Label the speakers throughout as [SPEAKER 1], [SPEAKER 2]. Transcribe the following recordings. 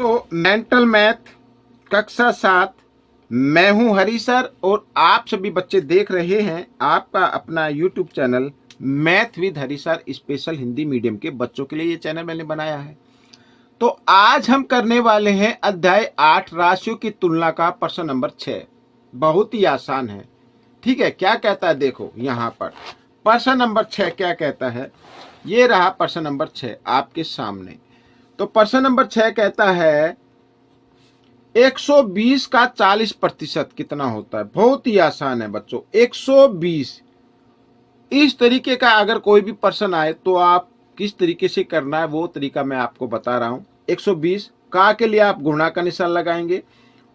[SPEAKER 1] तो mental math कक्षा 7, मैं हूं हरी सर और आप सभी बच्चे देख रहे हैं आपका अपना YouTube channel math with Hari sir special Hindi medium के बच्चों के लिए ये चैनल मैंने बनाया है। तो आज हम करने वाले हैं अध्याय 8 राशियों की तुलना का प्रश्न नंबर 6। बहुत ही आसान है। ठीक है, क्या कहता है देखो यहाँ पर प्रश्न नंबर 6 क्या कहता है। ये रहा प्रश्न नंबर 6 आपके सामने। तो प्रश्न नंबर 6 कहता है 120 का 40% कितना होता है। बहुत ही आसान है बच्चों। 120 इस तरीके का अगर कोई भी प्रश्न आए तो आप किस तरीके से करना है वो तरीका मैं आपको बता रहा हूं। 120 का के लिए आप गुणा का निशान लगाएंगे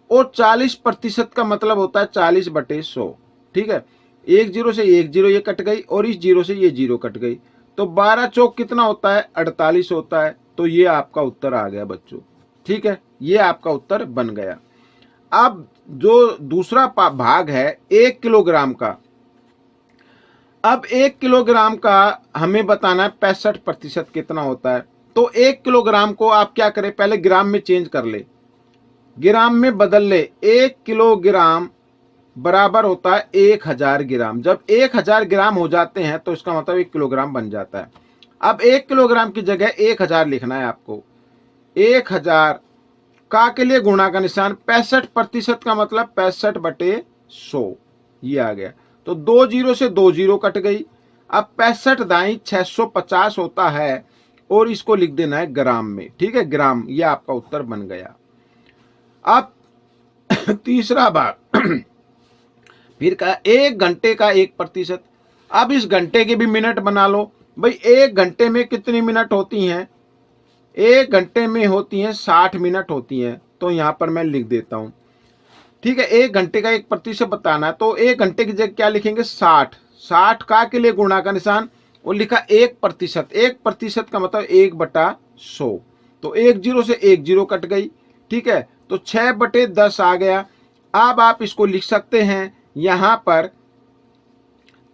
[SPEAKER 1] और 40% का मतलब होता है 40/100। ठीक है, एक जीरो से एक जीरो ये कट गई और इस जीरो से ये जीरो कट गई, तो 12 चौक कितना होता है 48 होता है। तो ये आपका उत्तर आ गया बच्चों। ठीक है, ये आपका उत्तर बन गया। अब जो दूसरा भाग है 1 किलोग्राम का। अब 1 किलोग्राम का हमें बताना है 65% कितना होता है। तो 1 किलोग्राम को आप क्या करें, पहले ग्राम में चेंज कर ले, ग्राम में बदल ले। 1 किलोग्राम बराबर होता है 1000 ग्राम। जब 1000 ग्राम हो जाते हैं तो इसका मतलब 1 किलोग्राम बन जाता है। अब 1 किलोग्राम की जगह 1000 लिखना है आपको। 1000 का के लिए गुणा का निशान, 65% का मतलब 65/100 ये आ गया। तो 2 जीरो से 2 जीरो कट गई। अब 65 दाई 650 होता है और इसको लिख देना है ग्राम में। ठीक है, ग्राम, ये आपका उत्तर बन गया। अब तीसरा भाग फिर का 1 घंटे का 1%। अब इस घंटे के भी मिनट बना लो भाई। 1 घंटे में कितनी मिनट होती हैं? 1 घंटे में होती हैं 60 मिनट होती हैं। तो यहां पर मैं लिख देता हूं। ठीक है, 1 घंटे का 1% बताना है तो 1 घंटे की जगह क्या लिखेंगे 60। 60 का के लिए गुणा का निशान और लिखा 1%। 1% का मतलब 1/100। तो 1 जीरो से 1 जीरो कट गई। ठीक है, तो 6/10 आ गया। अब आप इसको लिख सकते हैं यहां पर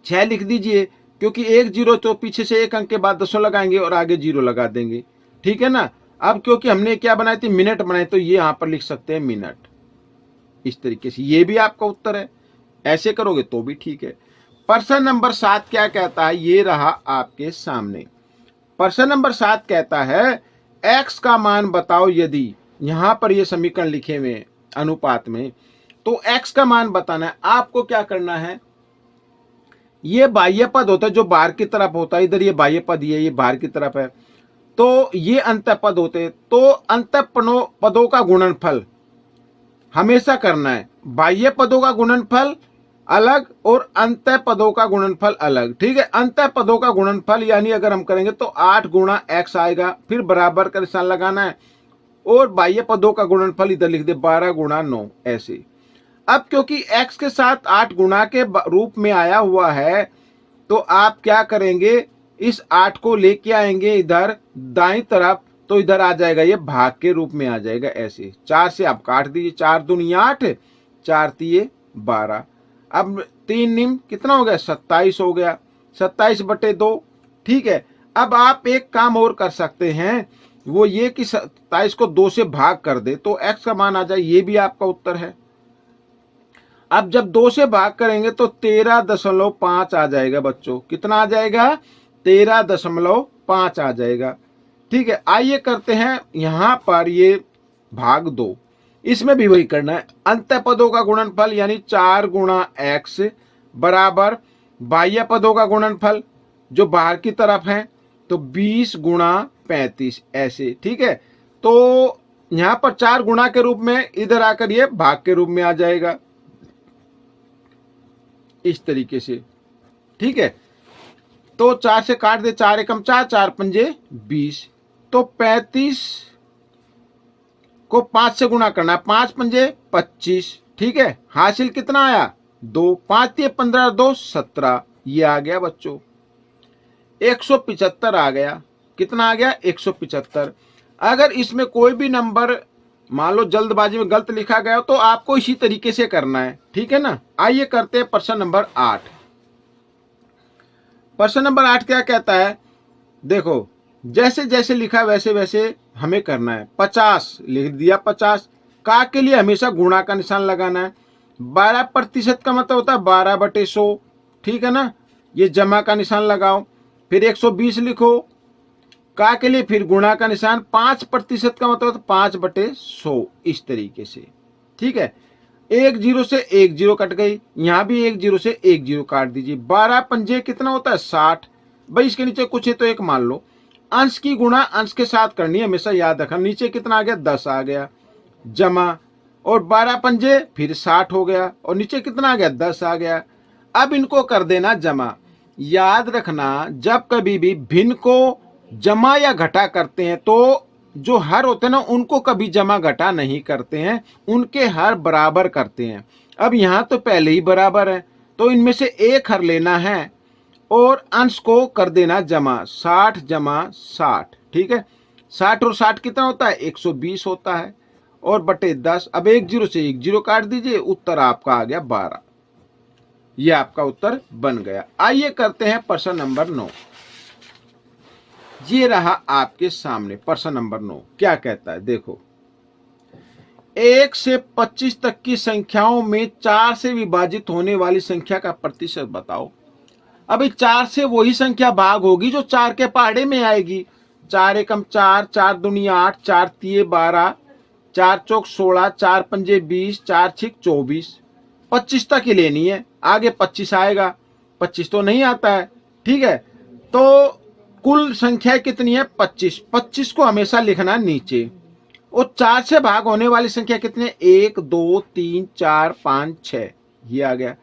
[SPEAKER 1] 6 लिख दीजिए, क्योंकि 1 जीरो तो पीछे से 1 अंक के बाद 10 लगाएंगे और आगे जीरो लगा देंगे। ठीक है ना। अब क्योंकि हमने क्या बनाई थी, मिनट बनाई, तो ये यहां पर लिख सकते हैं मिनट। इस तरीके से ये भी आपका उत्तर है। ऐसे करोगे तो भी ठीक है। प्रश्न नंबर 7 क्या कहता है, ये रहा आपके सामने। प्रश्न नंबर 7 कहता है x का मान बताओ यदि, यहां पर ये समीकरण लिखे हुए अनुपात में, तो x का मान बताना है। आपको क्या करना है, ये बाह्य पद होता है जो बाहर की तरफ होता है। इधर ये बाह्य पद, ये बाहर की तरफ है, तो ये अंतः पद होते हैं। तो अंतः पदों का गुणनफल हमेशा करना है। बाह्य पदों का गुणनफल अलग और अंतः पदों का गुणनफल अलग। ठीक है, अंतः पदों का गुणनफल यानी अगर हम करेंगे तो 8 गुणा x आएगा, फिर बराबर का निशान लगाना है, और बाह्य पदों का गुणनफल इधर लिख दे 12 गुणा 9 ऐसे। अब क्योंकि x के साथ 8 गुणा के रूप में आया हुआ है, तो आप क्या करेंगे, इस 8 को लेके आएंगे इधर दाईं तरफ, तो इधर आ जाएगा ये भाग के रूप में आ जाएगा ऐसे। 4 से आप काट दीजिए, 4 दूनी 8, 4 तिये 12। अब 3 निम कितना हो गया 27 हो गया, 27/2। ठीक है, अब आप एक काम और कर सकते हैं, वो ये कि 27 को 2 से भाग कर दे तो x का मान आ जाए। ये भी आपका उत्तर है। अब जब 2 से भाग करेंगे तो 13.5 आ जाएगा बच्चों। कितना आ जाएगा 13.5 आ जाएगा। ठीक है, आइए करते हैं यहां पर ये भाग 2। इसमें भी वही करना है। अंतः पदों का गुणनफल यानी 4 गुणा x बराबर बाह्य पदों का गुणनफल जो बाहर की तरफ है, तो 20 गुणा 35 ऐसे। ठीक है, तो यहां पर 4 गुणा के रूप में, इधर आकर ये भाग के रूप में आ जाएगा इस तरीके से। ठीक है, तो 4 से काट दे, 4 एकम 4, 4 पंजे 20। तो 35 को 5 से गुणा करना, 5 पंजे 25। ठीक है, हासिल कितना आया 2, 5 ये 15, 2 17। ये आ गया बच्चों 175 आ गया। कितना आ गया 175। अगर इसमें कोई भी नंबर मान लो जल्दबाजी में गलत लिखा गया तो आपको इसी तरीके से करना है। ठीक है ना। आइए करते हैं प्रश्न नंबर 8। प्रश्न नंबर 8 क्या कहता है, देखो जैसे जैसे लिखा वैसे वैसे हमें करना है। 50 लिख दिया, 50 का के लिए हमेशा गुणा का निशान लगाना है। 12% का मतलब होता है 12/100, ठीक है ना, ये जमा का निशान लगाओ। फिर 120 लिखो, का के लिए फिर गुणा का निशान। 5% का मतलब 5/100, इस तरीके से, ठीक है। 1 0 से 1 0 कट गई, यहां भी 1 0 से 1 0 काट दीजिए। 12 पंजे कितना होता है 60। भाई इसके नीचे कुछ है तो एक मान लो। अंश की गुणा अंश के साथ करनी है, हमेशा याद रखना। नीचे कितना आ गया 10 आ गया, जमा, और 12 पंजे फिर 60 हो गया, और नीचे कितना आ गया 10 आ गया। अब इनको कर देना जमा। याद रखना, जब कभी भी भिन्न को जमा या घटा करते हैं तो जो हर होते हैं ना उनको कभी जमा घटा नहीं करते हैं, उनके हर बराबर करते हैं। अब यहां तो पहले ही बराबर है तो इनमें से एक हर लेना है और अंश को कर देना जमा। 60 जमा 60, ठीक है। 60 और 60 कितना होता है 120 होता है, और बटे 10। अब 1 0 से 1 0 काट दीजिए, उत्तर आपका आ गया 12। यह आपका उत्तर बन गया। आइए करते हैं प्रश्न नंबर 9। ये रहा आपके सामने प्रश्न नंबर 9। क्या कहता है देखो, 1 से 25 तक की संख्याओं में 4 से विभाजित होने वाली संख्या का प्रतिशत बताओ। अभी 4 से वही संख्या भाग होगी जो 4 के पहाड़े में आएगी। 4 एकम 4, 4 दूनी 8, 4 तिये 12, 4 चौक 16, 4 पंजे 20, 4 छिक 24। 25 तक ही लेनी है, आगे 25 आएगा, 25 तो नहीं आता है, ठीक है। तो कुल संख्या कितनी है 25। 25 को हमेशा लिखना नीचे, और 4 से भाग होने वाली संख्या कितनी है 1 2 3 4 5 6, ये आ गया।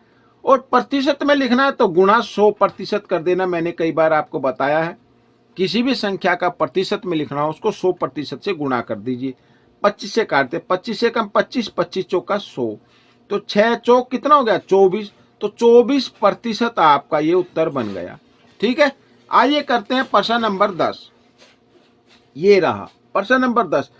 [SPEAKER 1] और प्रतिशत में लिखना है तो गुणा 100% कर देना। मैंने कई बार आपको बताया है, किसी भी संख्या का प्रतिशत में लिखना हो उसको 100% से गुणा कर दीजिए। 25 से काटते, 25 से कम 25, 25 चौका 100, तो 6 चौक कितना हो गया 24, तो 24% आपका ये उत्तर बन गया, ठीक है। आइए करते हैं प्रश्न नंबर 10। ये रहा प्रश्न नंबर 10।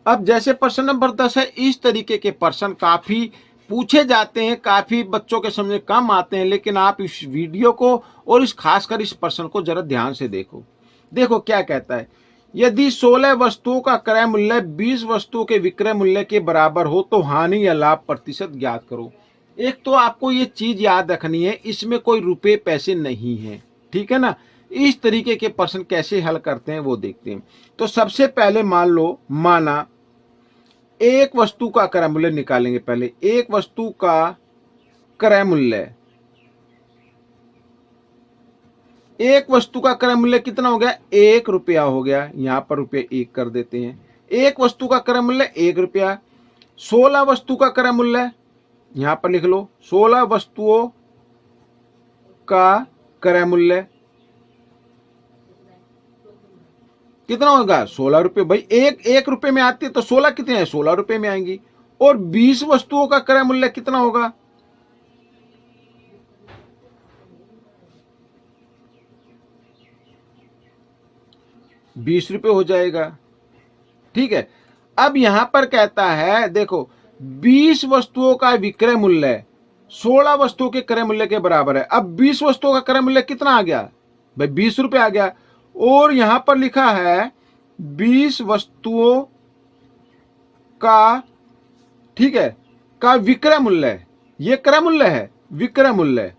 [SPEAKER 1] अब जैसे प्रश्न नंबर 10 है, इस तरीके के प्रश्न काफी पूछे जाते हैं, काफी बच्चों के समझ कम आते हैं, लेकिन आप इस वीडियो को और इस खासकर इस प्रश्न को जरा ध्यान से देखो। देखो क्या कहता है, यदि 16 वस्तुओं का क्रय मूल्य 20 वस्तुओं के विक्रय मूल्य के बराबर हो तो हानि या लाभ प्रतिशत ज्ञात करो। एक तो आपको ये चीज याद रखनी है, इसमें कोई रुपए पैसे नहीं है, ठीक है ना। इस तरीके के प्रश्न कैसे हल करते हैं वो देखते हैं। तो सबसे पहले मान लो, माना एक वस्तु का क्रय मूल्य निकालेंगे। पहले एक वस्तु का क्रय मूल्य, एक वस्तु का क्रय मूल्य कितना हो गया 1 रुपया हो गया, यहां पर रुपये 1 कर देते हैं। एक वस्तु का क्रय मूल्य 1 रुपया। 16 वस्तु का क्रय मूल्य यहां पर लिख लो, 16 वस्तुओं का क्रय मूल्य कितना होगा 16 रुपये। भाई एक रुपए में आती है तो 16 कितने हैं 16 रुपए में आएंगी। और 20 वस्तुओं का क्रय मूल्य कितना होगा 20 रुपये हो जाएगा, ठीक है। अब यहां पर कहता है देखो 20 वस्तुओं का विक्रय मूल्य 16 वस्तुओं के क्रय मूल्य के बराबर है। अब 20 वस्तुओं का क्रय मूल्य कितना आ गया भाई 20 रुपये आ गया, और यहां पर लिखा है 20 वस्तुओं का, ठीक है, का विक्रय मूल्य, ये क्रय मूल्य है, विक्रय मूल्य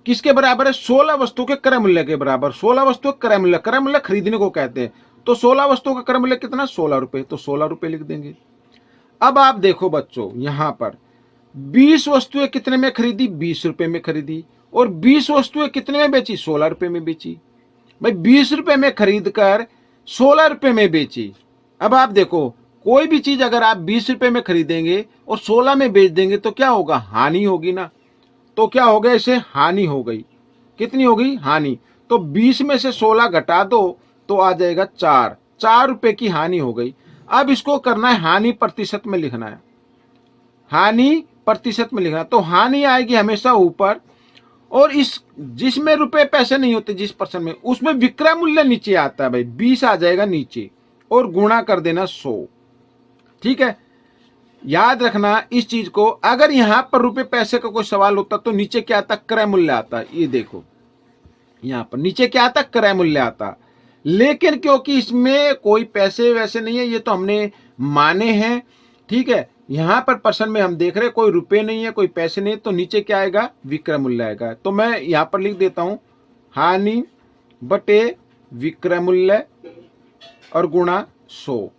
[SPEAKER 1] किसके बराबर है 16 वस्तुओं के क्रय मूल्य के बराबर। 16 वस्तुओं का क्रय मूल्य खरीदने को कहते हैं, तो 16 वस्तुओं का क्रय मूल्य कितना 16 रुपए, तो 16 रुपए लिख देंगे। अब आप देखो बच्चों, यहां पर 20 वस्तुएं कितने में खरीदी 20 रुपए में खरीदी, और 20 वस्तुएं कितने में बेची 16 रुपए में बेची। भाई 20 रुपए में खरीद कर 16 रुपए में बेची। अब आप देखो कोई भी चीज अगर आप 20 रुपए में खरीदेंगे और 16 में बेच देंगे तो क्या होगा हानि होगी ना। तो क्या हो गया इसे हानि हो गई, कितनी हो गई हानि। तो 20 में से 16 घटा दो तो आ जाएगा 4 रुपए की हानि हो गई। अब इसको करना है हानि प्रतिशत में लिखना है, हानि प्रतिशत में लिखना, तो हानि आएगी हमेशा ऊपर, और इस जिसमें रुपए पैसे नहीं होते जिस पर्सन में, उसमें विक्रय मूल्य नीचे आता है भाई 20 आ जाएगा नीचे, और गुणा कर देना 100, ठीक है। याद रखना इस चीज को, अगर यहां पर रुपए पैसे का कोई सवाल होता तो नीचे क्या आता क्रय मूल्य आता। ये देखो यहाँ पर नीचे क्या आता, क्रय मूल्य आता। लेकिन क्योंकि इसमें कोई पैसे वैसे नहीं है, ये तो हमने माने हैं, ठीक है। यहाँ पर पर्सन में हम देख रहे हैं कोई रुपए नहीं है, कोई पैसे नहीं, तो नीचे क्या आएगा, विक्रय मूल्य आएगा। तो मैं यहाँ पर लिख देता हूं हानि बटे विक्रय मूल्य और गुणा 100।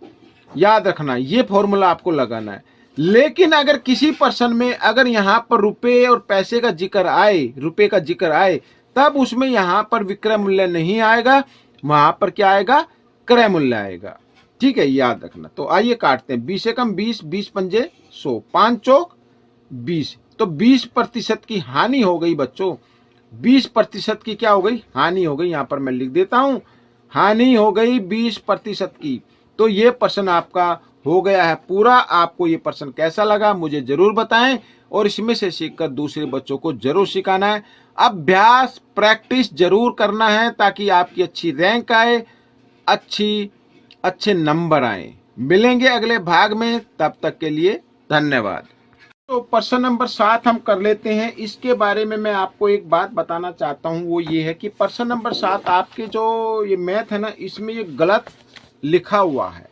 [SPEAKER 1] याद रखना, ये फॉर्मूला आपको लगाना है। लेकिन अगर किसी पर्सन में अगर यहाँ पर रुपए और पैसे का जिक्र आए, रुपए का जिक्र आए, तब उसमें यहाँ पर विक्रय मूल्य नहीं आएगा, वहां पर क्या आएगा, क्रय मूल्य आएगा, ठीक है, याद रखना। तो आइए काटते हैं, 20 से कम 20, 20 पंजे 100, 5 चौक 20, तो 20% की हानि हो गई बच्चों, 20% की क्या हो गई, हानि हो गई। यहां पर मैं लिख देता हूं, हानि हो गई 20% की। तो ये प्रश्न आपका हो गया है पूरा। आपको ये प्रश्न कैसा लगा मुझे जरूर बताएं, और इसमें से सीखकर दूसरे बच्चों को जरूर सिखाना है। अभ्यास प्रैक्टिस जरूर करना है ताकि आपकी अच्छी रैंक आए, अच्छे नंबर आए। मिलेंगे अगले भाग में, तब तक के लिए धन्यवाद। तो प्रश्न नंबर 7 हम कर लेते हैं। इसके बारे में मैं आपको एक बात बताना चाहता हूं, वो ये है कि प्रश्न नंबर 7 आपके जो ये मैथ है ना, इसमें ये गलत लिखा हुआ है,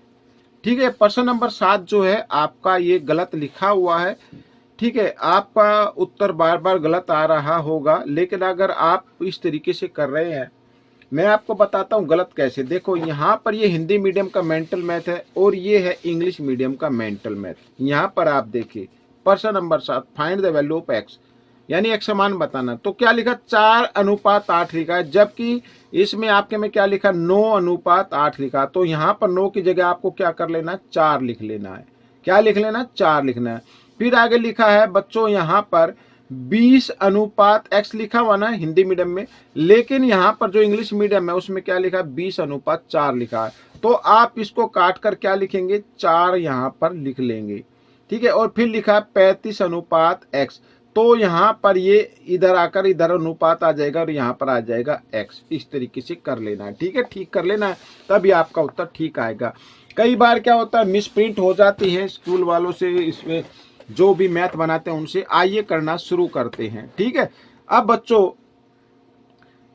[SPEAKER 1] ठीक है। प्रश्न नंबर 7 जो है आपका ये गलत लिखा हुआ है, ठीक है। आपका उत्तर बार बार गलत आ रहा होगा, लेकिन अगर आप इस तरीके से कर रहे हैं, मैं आपको बताता हूं गलत कैसे। देखो यहाँ पर ये हिंदी मीडियम का मेंटल मैथ है और ये है इंग्लिश मीडियम का मेंटल मैथ। यहाँ पर आप देखिए प्रश्न number 7, find the value of x, यानी एक्स का मान बताना। तो क्या लिखा, 4:8 लिखा है, जबकि इसमें आपके में क्या लिखा, 9:8 लिखा। तो यहाँ पर 9 की जगह आपको क्या कर लेना, 4 लिख लेना है। क्या लिख लेना, 4 लिखना है। फिर आगे लिखा है बच्चों यहाँ पर 20:x लिखा हुआ ना हिंदी मीडियम में, लेकिन यहाँ पर जो इंग्लिश मीडियम है उसमें क्या लिखा, 20:4 लिखा है। तो आप इसको काट कर क्या लिखेंगे, 4 यहाँ पर लिख लेंगे, ठीक है। और फिर लिखा 35:x, तो यहाँ पर ये इधर आकर इधर अनुपात आ जाएगा और यहाँ पर आ जाएगा x। इस तरीके से कर लेना है, ठीक है, ठीक कर लेना है, तभी आपका उत्तर ठीक आएगा। कई बार क्या होता है, मिस प्रिंट हो जाती है स्कूल वालों से, इसमें जो भी मैथ बनाते हैं उनसे। आइए करना शुरू करते हैं, ठीक है। अब बच्चों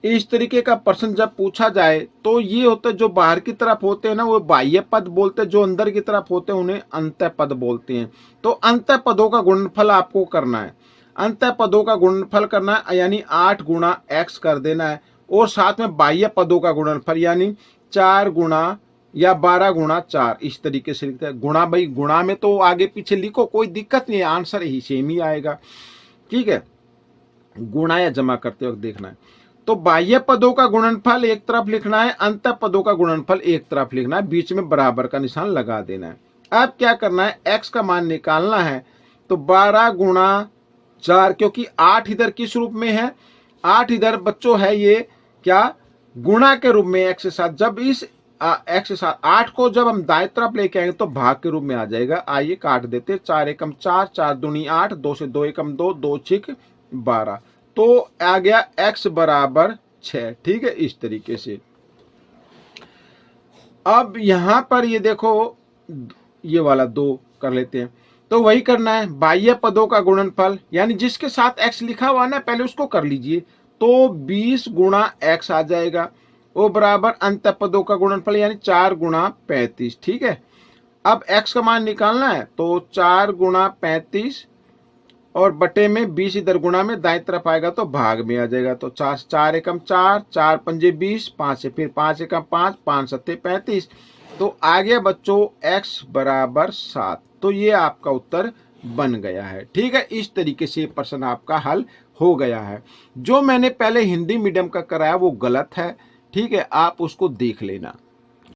[SPEAKER 1] इस तरीके का प्रश्न जब पूछा जाए तो ये होता है, जो बाहर की तरफ होते हैं ना वो बाह्य पद बोलते हैं, जो अंदर की तरफ होते हैं उन्हें अंतः पद बोलते हैं। तो अंतः पदों का गुणनफल आपको करना है, अंतः पदों का गुणनफल करना है, यानी 8 गुणा x कर देना है, और साथ में बाह्य पदों का गुणनफल यानी 4 गुणा या 12 गुणा 4, इस तरीके से लिखते हैं। गुणा, भाई गुणा में तो आगे पीछे लिखो, कोई दिक्कत नहीं है, आंसर ही सेम ही आएगा, ठीक है। गुणा या जमा करते वक्त देखना है। तो बाह्य पदों का गुणनफल एक तरफ लिखना है, अंतः पदों का गुणनफल एक तरफ लिखना है, बीच में बराबर का निशान लगा देना है। अब क्या करना है, x का मान निकालना है। तो 12 गुणा 4, क्योंकि 8 इधर किस रूप में है, 8 इधर बच्चों है ये क्या, गुणा के रूप में x के साथ। जब इस x के साथ 8 को जब हम दाएं तरफ लेके आएंगे तो भाग के रूप में आ जाएगा। आइए काट देते, 4 एकम 4, 4 दूनी 8, 2 से 2 एकम 2, 2 छिक 12, तो आ गया x बराबर 6, ठीक है, इस तरीके से। अब यहां पर ये देखो, ये वाला 2 कर लेते हैं। तो वही करना है, बाह्य पदों का गुणनफल, यानी जिसके साथ x लिखा हुआ ना पहले उसको कर लीजिए। तो 20 गुणा x आ जाएगा, वो बराबर अंतः पदों का गुणनफल यानी 4 गुणा 35, ठीक है। अब x का मान निकालना है, तो 4 गुणा 35 और बटे में 20 इधर गुणा में दाएं तरफ आएगा तो भाग में आ जाएगा। तो 4 एकम 4, 4 पंजे 20, 5 से फिर 5 एकम 5, 5 सत्ते 35, तो आ गया बच्चों x बराबर 7। तो ये आपका उत्तर बन गया है, ठीक है। इस तरीके से प्रश्न आपका हल हो गया है। जो मैंने पहले हिंदी मीडियम का कराया वो गलत है, ठीक है, आप उसको देख लेना।